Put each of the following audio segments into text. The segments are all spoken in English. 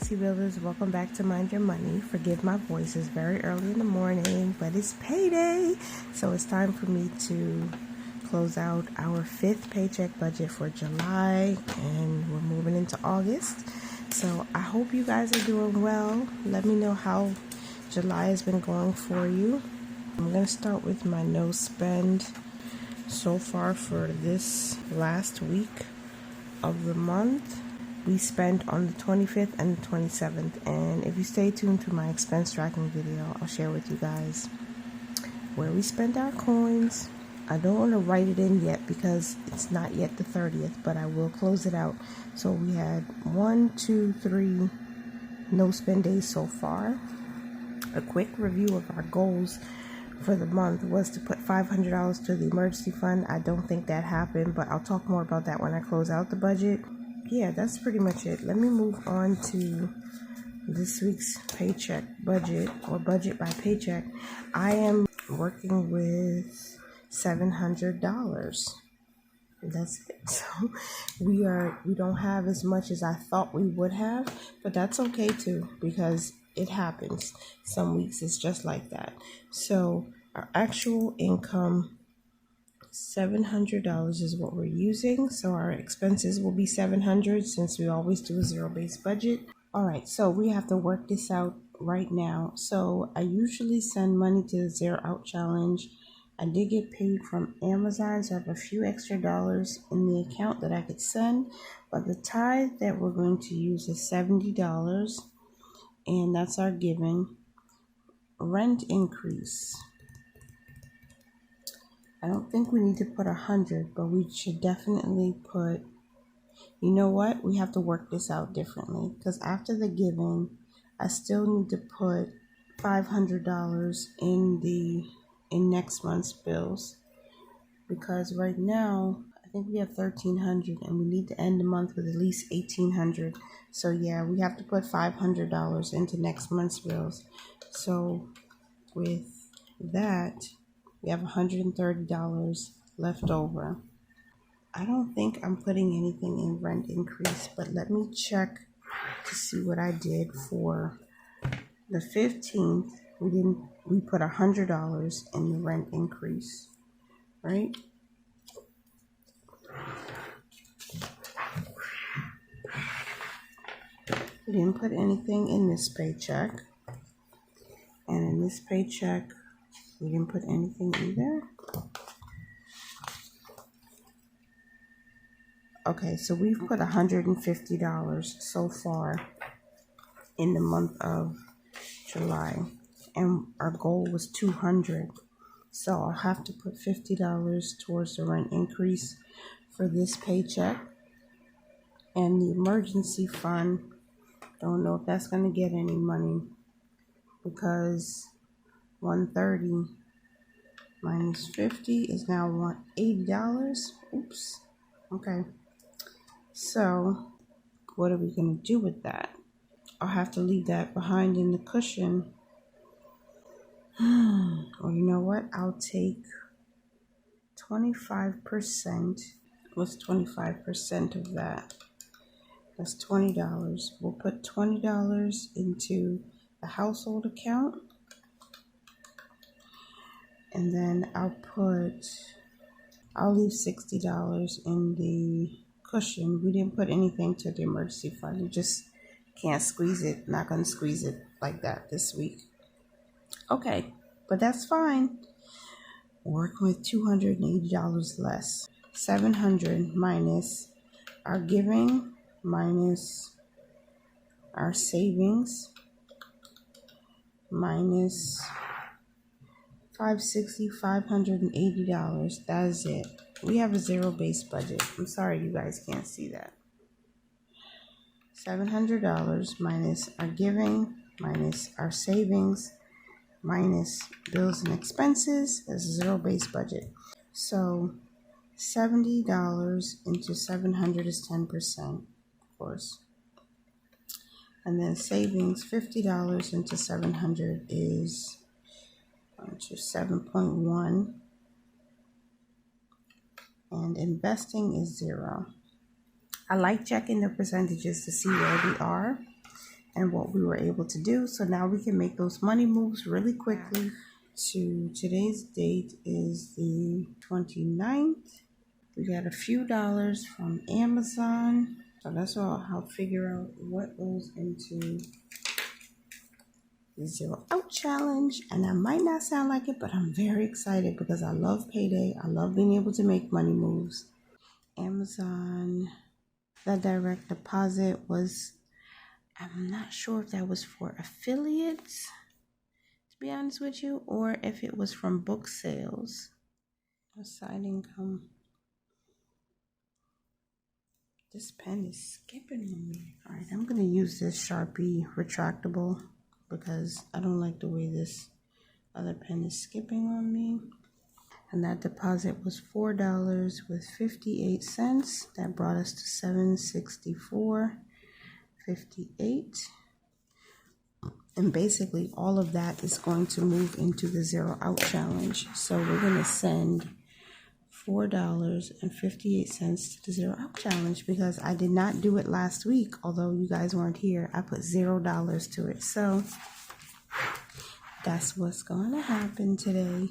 Taxi Builders, welcome back to Mind Your Money. Forgive my voice, it's very early in the morning, but it's payday. So it's time for me to close out our 5th paycheck budget for July, and we're moving into August. So I hope you guys are doing well. Let me know how July has been going for you. I'm going to start with my no spend so far for this last week of the month. We spent on the 25th and the 27th, and if you stay tuned to my expense tracking video, I'll share with you guys where we spent our coins. I don't want to write it in yet because it's not yet the 30th, but I will close it out. So we had 1, 2, 3 no spend days so far. A quick review of our goals for the month was to put $500 to the emergency fund. I don't think that happened, but I'll talk more about that when I close out the budget. Yeah, that's pretty much it. Let me move on to this week's paycheck budget, or budget by paycheck. I am working with $700. That's it. So we don't have as much as I thought we would have, but that's okay too, because it happens. Some weeks it's just like that. So our actual income, $700 is what we're using. So our expenses will be $700 since we always do a zero-based budget. All right, so we have to work this out right now. So I usually send money to the Zero Out Challenge. I did get paid from Amazon, so I have a few extra dollars in the account that I could send. But the tithe that we're going to use is $70, and that's our giving. Rent increase. I don't think we need to put 100, but we should definitely put, you know what? We have to work this out differently, because after the giving, I still need to put $500 in next month's bills, because right now I think we have $1,300 and we need to end the month with at least $1,800. So yeah, we have to put $500 into next month's bills. So with that, we have $130 left over. I don't think I'm putting anything in rent increase, but let me check to see what I did for the 15th. We put $100 in the rent increase, right? We didn't put anything in this paycheck, and in this paycheck we didn't put anything either. Okay, so we've put $150 so far in the month of July, and our goal was $200. So I'll have to put $50 towards the rent increase for this paycheck. And the emergency fund, don't know if that's going to get any money, because 130 minus 50 is now $80. Oops. Okay. So what are we going to do with that? I'll have to leave that behind in the cushion. Or you know what? I'll take 25%. What's 25% of that? That's $20. We'll put $20 into the household account. And then I'll leave $60 in the cushion. We didn't put anything to the emergency fund. You just can't squeeze it. Not going to squeeze it like that this week. Okay, but that's fine. Working with $280 less. $700 minus our giving, minus our savings, minus $580. That is it. We have a zero-based budget. I'm sorry you guys can't see that. $700 minus our giving, minus our savings, minus bills and expenses. That's a zero-based budget. So $70 into 700 is 10%, of course. And then savings, $50 into 700 is 7.1. And investing is 0. I like checking the percentages to see where we are. and what we were able to do. So now we can make those money moves really quickly. To today's date is the 29th. We got a few dollars from Amazon. So that's all. I'll figure out what goes into the Zero Out Challenge. And I might not sound like it, but I'm very excited because I love payday. I love being able to make money moves. Amazon, that direct deposit was, I'm not sure if that was for affiliates, to be honest with you, or if it was from book sales. Side income. This pen is skipping on me. All right, I'm going to use this Sharpie retractable because I don't like the way this other pen is skipping on me. And that deposit was $4.58. That brought us to $764.58. And basically all of that is going to move into the Zero Out Challenge. So we're going to send $4.58 to the Zero Out Challenge because I did not do it last week. Although you guys weren't here, I put $0 to it. So that's what's going to happen today.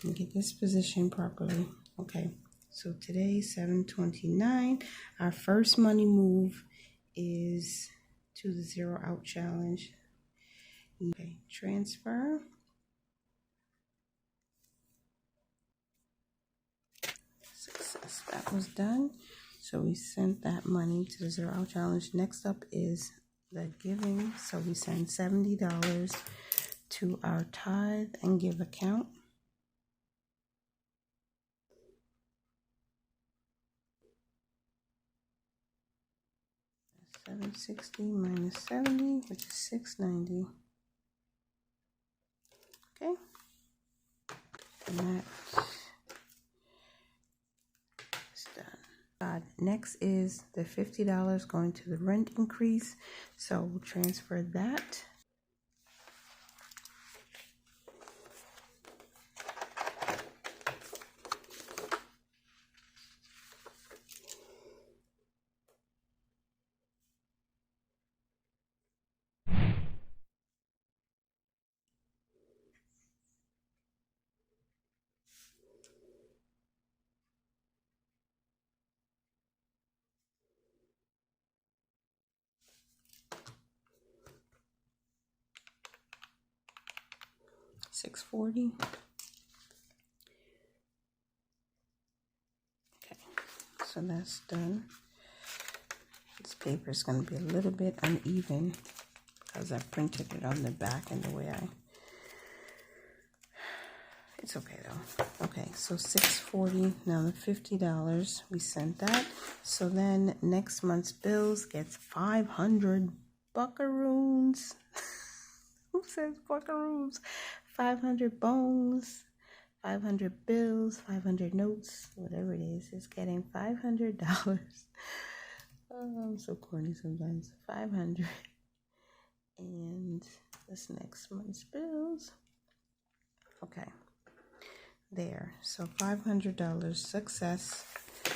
Let me get this positioned properly. Okay, so today, 7/29. Our first money move is to the Zero Out Challenge. Okay, transfer. Success, that was done. So we sent that money to the Zero Out Challenge. Next up is the giving. So we send $70 to our tithe and give account. $760 minus 70, which is $690. Okay. And that's done. Next is the $50 going to the rent increase. So we'll transfer that. $640. Okay, so that's done. This paper is going to be a little bit uneven because I printed it on the back and the way it's okay though. Okay, so $640. Now the $50, we sent that. So then next month's bills gets 500 buckaroons. Who says buckaroons? 500 bones, 500 bills, 500 notes, whatever it is getting $500. Oh, I'm so corny sometimes. 500. And this next month's bills. Okay. There. So $500 success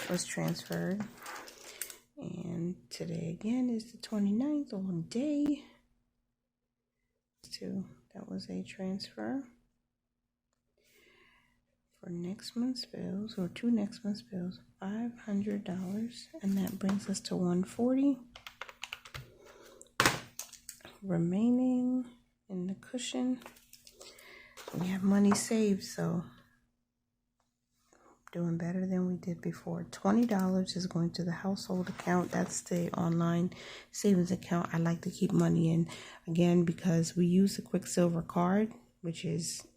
was transferred. And today again is the 29th all day. That was a transfer for next month's bills, or two next month's bills, $500, and that brings us to $140 remaining in the cushion. We have money saved, so doing better than we did before. $20 is going to the household account. That's the online savings account I like to keep money in, again, because we use the Quicksilver card, which is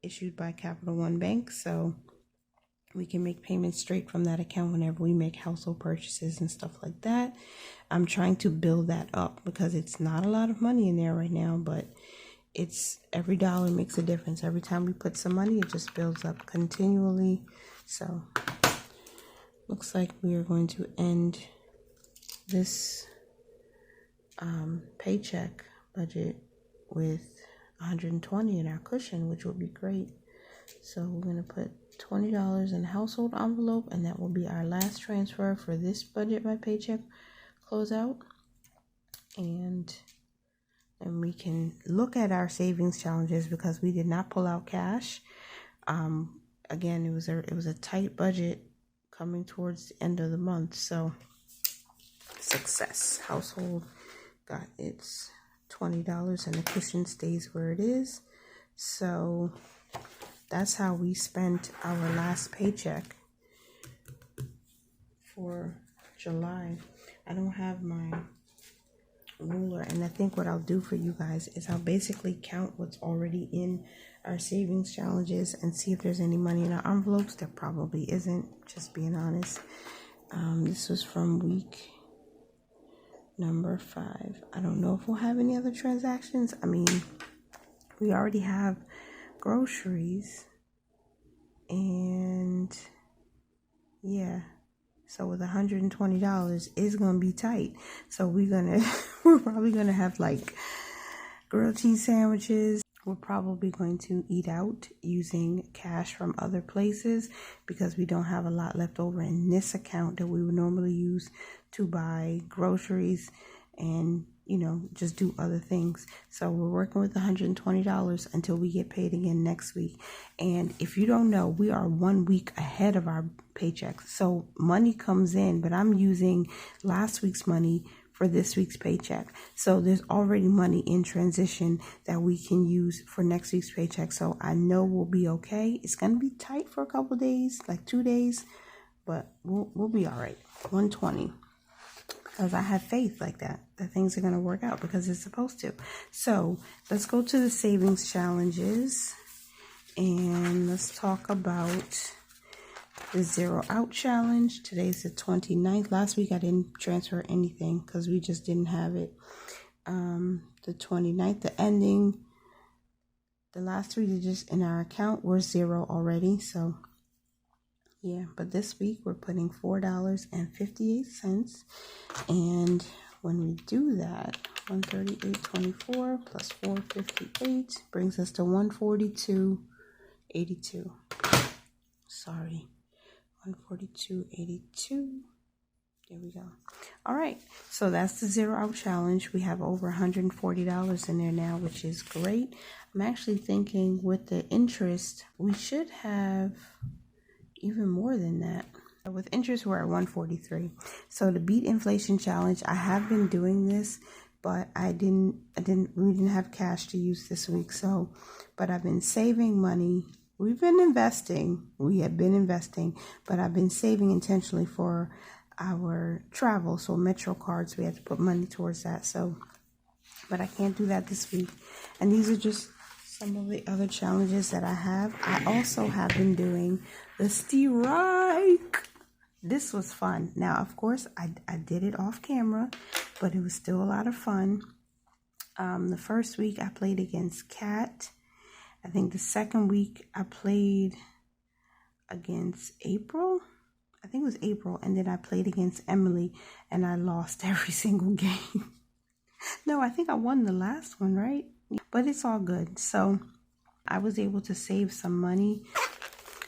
issued by Capital One Bank, so we can make payments straight from that account whenever we make household purchases and stuff like that. I'm trying to build that up because it's not a lot of money in there right now, but it's every dollar makes a difference. Every time we put some money, it just builds up continually. So looks like we are going to end this paycheck budget with 120 in our cushion, which would be great. So we're going to put $20 in the household envelope, and that will be our last transfer for this budget by paycheck closeout. And and we can look at our savings challenges because we did not pull out cash. Again, it was a tight budget coming towards the end of the month, so success. Household got its $20 and the cushion stays where it is. So that's how we spent our last paycheck for July. I don't have my ruler, and I think what I'll do for you guys is I'll basically count what's already in our savings challenges and see if there's any money in our envelopes. There probably isn't, just being honest. This was from week number 5. I don't know if we'll have any other transactions. I mean, we already have groceries, and yeah, so with $120 it's gonna be tight. So we're probably gonna have like grilled cheese sandwiches. We're probably going to eat out using cash from other places because we don't have a lot left over in this account that we would normally use to buy groceries and, you know, just do other things. So we're working with $120 until we get paid again next week. And if you don't know, we are 1 week ahead of our paychecks. So money comes in, but I'm using last week's money for this week's paycheck. So there's already money in transition that we can use for next week's paycheck. So I know we'll be okay. It's going to be tight for a couple days, like 2 days, but we'll be all right. 120. Because I have faith like that things are going to work out because it's supposed to. So let's go to the savings challenges and let's talk about the zero out challenge. Today's the 29th. Last week I didn't transfer anything because we just didn't have it. The 29th, the ending, the last 3 digits in our account were 0 already. So yeah, but this week we're putting $4.58, and when we do that, 138.24 plus 458 brings us to 142.82. Sorry, 142.82. There we go. All right, so that's the zero out challenge. We have over $140 in there now, which is great. I'm actually thinking with the interest, we should have even more than that. With interest, we're at 143. So to beat inflation challenge, I have been doing this, but we didn't have cash to use this week. So, but I've been saving money. We have been investing, but I've been saving intentionally for our travel. So Metro cards, we had to put money towards that. So, but I can't do that this week. And these are just some of the other challenges that I have. I also have been doing the strike. This was fun. Now, of course, I did it off camera, but it was still a lot of fun. The first week I played against Kat. I think the second week I played against April. I think it was April. And then I played against Emily and I lost every single game. No, I think I won the last one, right? But it's all good. So I was able to save some money.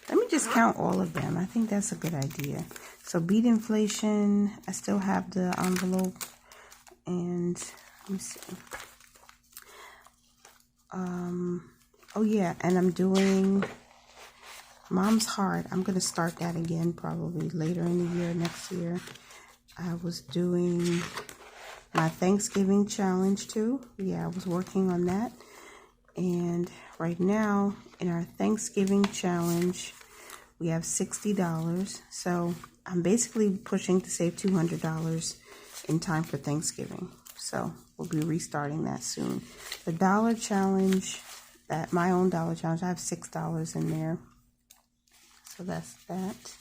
Let me just count all of them. I think that's a good idea. So beat inflation. I still have the envelope. And let me see. Oh yeah, and I'm doing Mom's Heart. I'm going to start that again probably later in the year, next year. I was doing my Thanksgiving challenge too. Yeah, I was working on that. And right now in our Thanksgiving challenge, we have $60. So I'm basically pushing to save $200 in time for Thanksgiving. So we'll be restarting that soon. The dollar challenge, my own dollar challenge, I have $6 in there. So that's that.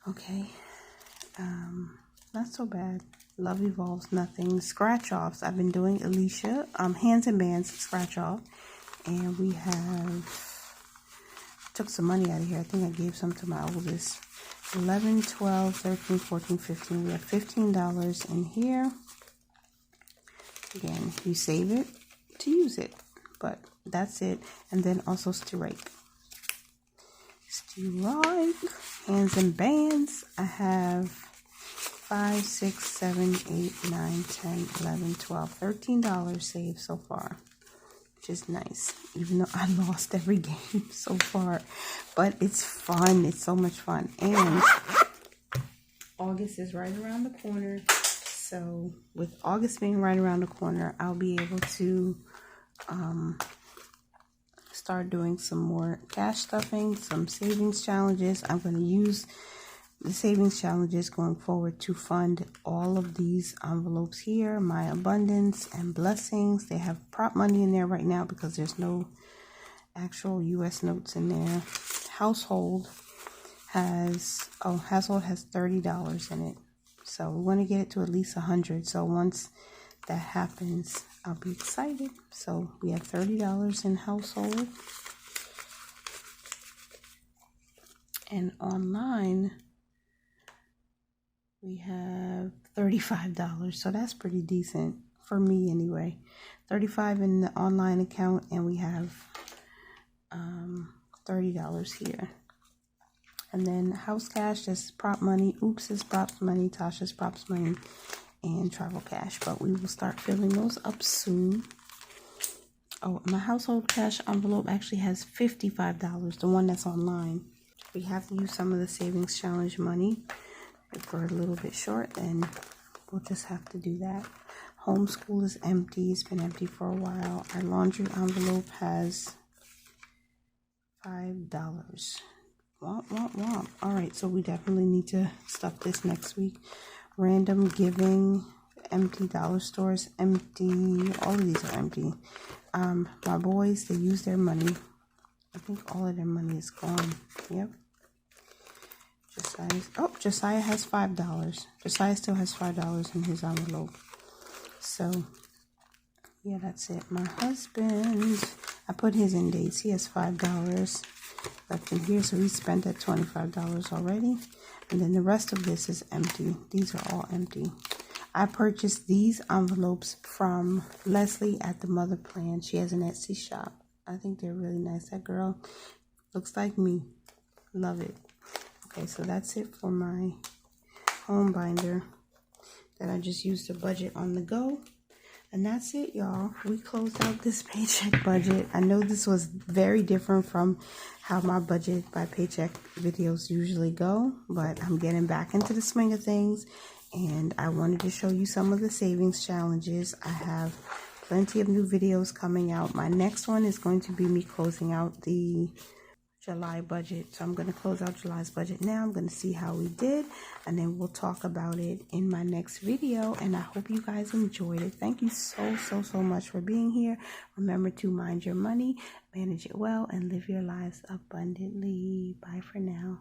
Okay. Not so bad. Love evolves nothing. Scratch offs. I've been doing Alicia. Hands and bands scratch off. And we took some money out of here. I think I gave some to my oldest. 11, 12, 13, 14, 15. We have $15 in here. Again, you save it to use it. But that's it. And then also strike. Strike. Hands and bands. I have 5, 6, 7, 8, 9, 10, 11, 12, $13 saved so far, which is nice, even though I lost every game so far. But it's fun. It's so much fun. And August is right around the corner. So with August being right around the corner, I'll be able to start doing some more cash stuffing, some savings challenges. I'm going to use the savings challenges going forward to fund all of these envelopes here, my abundance and blessings. They have prop money in there right now because there's no actual US notes in there. Household has $30 in it, so we want to get it to at least 100. So once that happens, I'll be excited. So we have $30 in household, and online we have $35. So that's pretty decent for me anyway. $35 in the online account, and we have $30 here. And then house cash is prop money. Oops is props money. Tasha's props money, and travel cash. But we will start filling those up soon. Oh, my household cash envelope actually has $55, the one that's online. We have to use some of the savings challenge money. If we're a little bit short, then we'll just have to do that. Homeschool is empty. It's been empty for a while. Our laundry envelope has $5. Womp, womp, womp. All right, so we definitely need to stuff this next week. Random giving, empty. Dollar stores, empty. All of these are empty. My boys, they use their money. I think all of their money is gone. Yep. Josiah has $5. Josiah still has $5 in his envelope. So, yeah, that's it. My husband, I put his in dates. He has $5 left in here, so he spent that $25 already. And then the rest of this is empty. These are all empty. I purchased these envelopes from Leslie at the Mother Plan. She has an Etsy shop. I think they're really nice. That girl looks like me. Love it. Okay, so that's it for my home binder that I just used to budget on the go. And that's it, y'all. We closed out this paycheck budget. I know this was very different from how my budget by paycheck videos usually go, but I'm getting back into the swing of things, and I wanted to show you some of the savings challenges. I have plenty of new videos coming out. My next one is going to be me closing out the July budget. So I'm going to close out July's budget now. I'm going to see how we did, and then we'll talk about it in my next video. And I hope you guys enjoyed it. Thank you so much for being here. Remember to mind your money, manage it well, and live your lives abundantly. Bye for now.